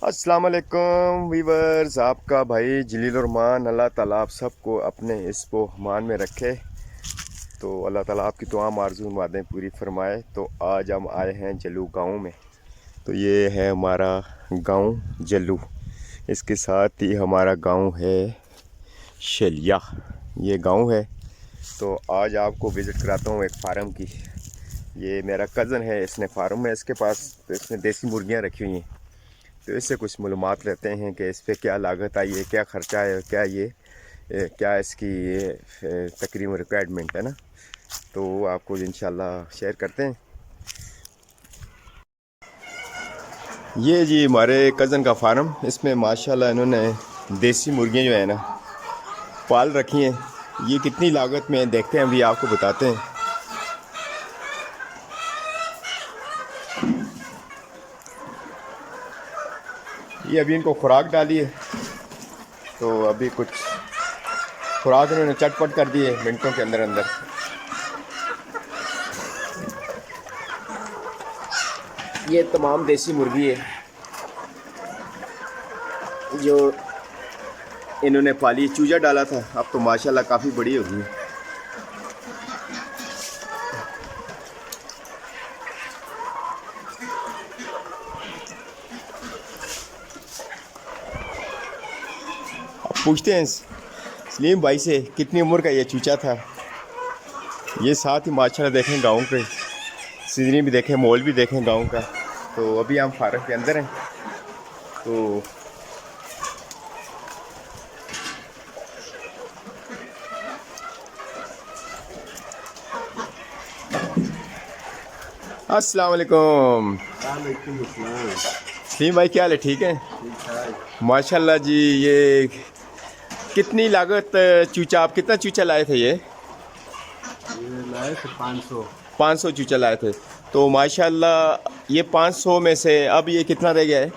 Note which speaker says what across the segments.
Speaker 1: अस्सलाम वालेकुम वीवर्स, आपका भाई जलील रहमान। अल्लाह ताला आप सबको अपने हिस्बो मान में रखे। तो अल्लाह ताला आपकी तमाम आरज़ू मुरादें पूरी फरमाए। तो आज हम आए हैं जल्लू गांव में। तो ये है हमारा गांव जल्लू, इसके साथ ही हमारा गांव है शलिया, ये गांव है। तो आज आपको विज़िट कराता हूँ एक फार्म की। ये मेरा कज़न है, इसने फार्म है इसके पास, तो इसने देसी मुर्गियाँ रखी हुई हैं। तो इससे कुछ मालूमात लेते हैं कि इस पर क्या लागत आई है, क्या ख़र्चा है, क्या क्या इसकी तकरीबन रिक्वायरमेंट है ना। तो आपको इंशाल्लाह शेयर करते हैं। ये जी हमारे कज़न का फार्म, इसमें माशाल्लाह इन्होंने देसी मुर्गियाँ जो है ना पाल रखी हैं। ये कितनी लागत में है देखते हैं, अभी आपको बताते हैं। ये अभी इनको खुराक डाली है, तो अभी कुछ खुराक इन्होंने चटपट कर दी है मिनटों के अंदर अंदर। ये तमाम देसी मुर्गी है जो इन्होंने पाली। चूजा डाला था, अब तो माशाल्लाह काफ़ी बड़ी हो गई। अब पूछते हैं सलीम भाई से कितनी उम्र का ये चूचा था। ये साथ ही माशाल्लाह देखें गाँव के सीजनी भी देखें, मॉल भी देखें गाँव का। तो अभी हम फारक के अंदर हैं। तो अस्सलाम वालेकुम।
Speaker 2: वालेकुम अस्सलाम।
Speaker 1: सलीम भाई क्या हाल है, ठीक है?
Speaker 2: ठीक ठाक।
Speaker 1: माशाल्लाह जी। ये कितनी लागत चूचा, आप कितना चूचा लाए थे? ये
Speaker 2: ये लाए थे 500।
Speaker 1: 500 चूचा लाए थे। तो माशाल्लाह ये 500 में से अब ये कितना रह गया है?
Speaker 2: ये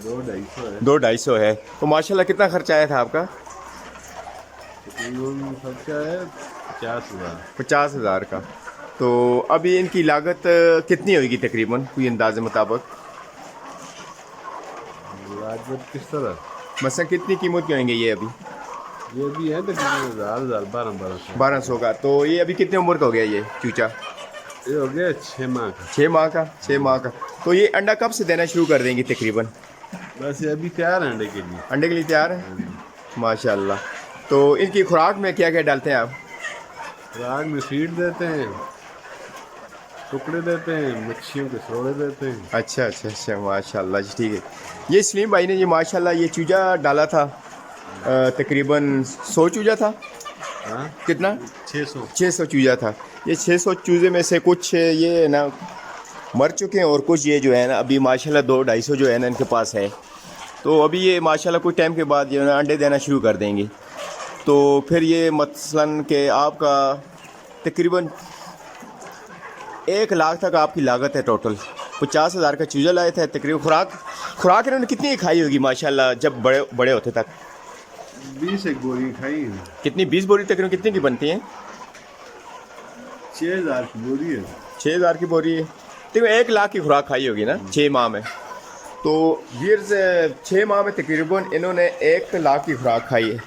Speaker 2: 200-250 है।
Speaker 1: 200-250 है। तो माशाल्लाह कितना खर्चा आया था आपका?
Speaker 2: तकरीबन खर्चा है 50,000।
Speaker 1: 50,000 का। तो अभी इनकी लागत कितनी होगी तकरीबन, कोई अंदाजे मुताबिक?
Speaker 2: लागत किस तरह?
Speaker 1: मसलन कितनी कीमत के होंगे ये अभी?
Speaker 2: ये भी है तकरीबन 1000 1200।
Speaker 1: 1200 का। तो ये अभी कितने उम्र का हो गया ये चूचा?
Speaker 2: ये हो गया 6 माह का।
Speaker 1: 6 माह का। 6 माह का। तो ये अंडा कब से देना शुरू कर देंगे तकरीबन?
Speaker 2: बस ये अभी तैयार है अंडे के लिए।
Speaker 1: अंडे के लिए तैयार है माशाल्लाह। तो इनकी खुराक में क्या क्या डालते हैं आप?
Speaker 2: राग में फीड देते हैं, टुकड़े देते हैं, मच्छियों के सोड़े देते हैं।
Speaker 1: अच्छा अच्छा अच्छा, माशाल्लाह जी, ठीक है। ये सलीम भाई ने ये माशाल्लाह ये चूजा डाला था, तकरीबन 100 चूजा था।
Speaker 2: हाँ,
Speaker 1: कितना?
Speaker 2: 600।
Speaker 1: 600 चूजा था। ये 600 चूजे में से कुछ ये ना मर चुके हैं और कुछ ये जो है ना अभी माशाल्लाह 200-250 जो है ना इनके पास है। तो अभी ये माशाल्लाह कुछ टाइम के बाद जो है ना अंडे देना शुरू कर देंगे। तो फिर ये मसलन के आपका तकरीबन 1 लाख तक आपकी लागत है टोटल। 50,000 का चूजा लाए थे तकरीबन। खुराक इन्होंने कितनी खाई होगी माशाल्लाह जब बड़े बड़े होते तक?
Speaker 2: 20 एक बोरी खाई है।
Speaker 1: कितनी? 20 बोरी तकरीबन कितनी की बनती हैं?
Speaker 2: 6000 की बोरी है।
Speaker 1: 6,000 की बोरी है। तकरीबन 1 लाख की खुराक खाई होगी ना 6 माह में। तो वीर से 6 माह में तकरीबन इन्होंने 1 लाख की खुराक खाई है।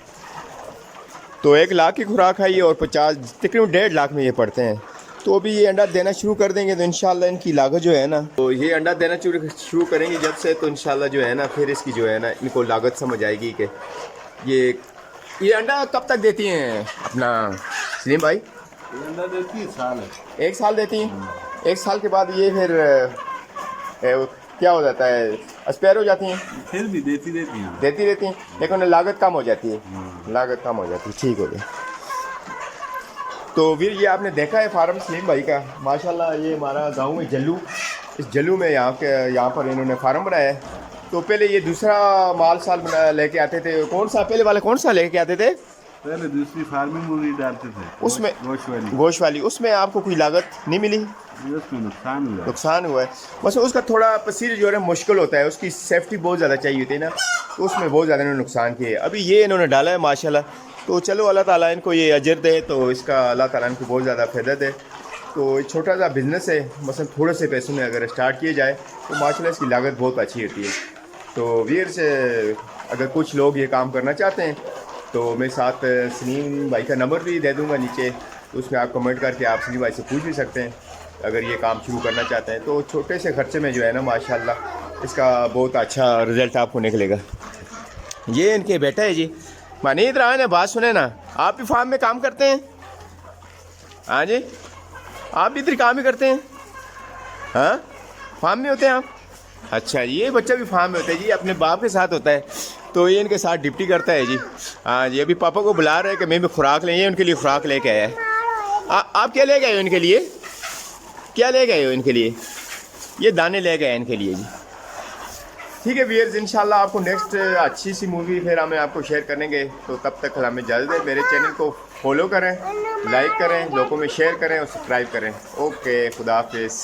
Speaker 1: तो 1 लाख की खुराक खाई है और 50 तकरीबन 1.5 लाख में ये पड़ते हैं। तो अभी ये अंडा देना शुरू कर देंगे तो इंशाल्लाह इनकी लागत जो है ना, तो ये अंडा देना शुरू करेंगे जब से, तो इंशाल्लाह जो है ना फिर इसकी जो है ना इनको लागत समझ आएगी कि ये अंडा कब तक देती हैं अपना सलीम भाई?
Speaker 2: ये अंडा देती है साल है।
Speaker 1: 1 साल देती हैं। 1 साल के बाद ये फिर क्या हो जाता है, एक्सपायर हो जाती हैं।
Speaker 2: फिर भी देती रहती है।
Speaker 1: देती रहती हैं लेकिन लागत कम हो जाती है। लागत कम हो जाती है, ठीक हो गया। तो फिर ये आपने देखा है फार्म सलीम भाई का, माशाल्लाह ये हमारा गांव में जल्लू, इस जल्लू में यहाँ पर इन्होंने फार्म बनाया है। तो पहले ये दूसरा माल साल लेके आते थे, कौन सा पहले वाला कौन सा लेके आते थे?
Speaker 2: पहले दूसरी फार्मिंग मुर्गी डालते थे,
Speaker 1: उसमें
Speaker 2: गोश्त
Speaker 1: गोश्त वाली, उसमें आपको कोई लागत नहीं मिली?
Speaker 2: उसमें नुकसान हुआ।
Speaker 1: नुकसान हुआ है बस। उसका थोड़ा प्रोसीजर जो है मुश्किल होता है, उसकी सेफ्टी बहुत ज़्यादा चाहिए होती है ना, तो उसमें बहुत ज़्यादा इन्होंने नुकसान किए। अभी ये इन्होंने डाला है माशाल्लाह। तो चलो अल्लाह ताला इनको ये अजर दे, तो इसका अल्लाह ताला इनको बहुत ज़्यादा फ़ायदा दे। तो एक छोटा सा बिज़नेस है, मसलन थोड़े से पैसों में अगर स्टार्ट किया जाए तो माशाल्लाह इसकी लागत बहुत अच्छी होती है। तो व्यूअर्स, अगर कुछ लोग ये काम करना चाहते हैं तो मैं साथ सलीम भाई का नंबर भी दे दूंगा नीचे, तो उसमें आप कमेंट करके आप सलीम भाई से पूछ भी सकते हैं अगर ये काम शुरू करना चाहते हैं। तो छोटे से खर्चे में जो है ना माशाल्लाह इसका बहुत अच्छा रिज़ल्ट आपको निकलेगा। ये इनके बेटा है जी। मानी इधर आए ना, बात सुने ना, आप भी फार्म में काम करते हैं? हाँ जी, आप भी इधर काम ही करते हैं? हाँ, फार्म में होते हैं आप? अच्छा, ये बच्चा भी फार्म में होता है जी, अपने बाप के साथ होता है, तो ये इनके साथ ड्यूटी करता है जी। हाँ जी, अभी पापा को बुला रहे हैं कि मैं भी खुराक लें, ये उनके लिए खुराक लेके आया है। आप क्या ले गए हो इनके लिए? क्या ले गए हो इनके लिए? ये दाने ले गए इनके लिए जी। ठीक है व्यूअर्स, इंशाल्लाह आपको नेक्स्ट अच्छी सी मूवी फिर हमें आपको शेयर करेंगे। तो तब तक हमें इजाज़त है। मेरे चैनल को फॉलो करें, लाइक करें, लोगों में शेयर करें और सब्सक्राइब करें। ओके, खुदा हाफिज़।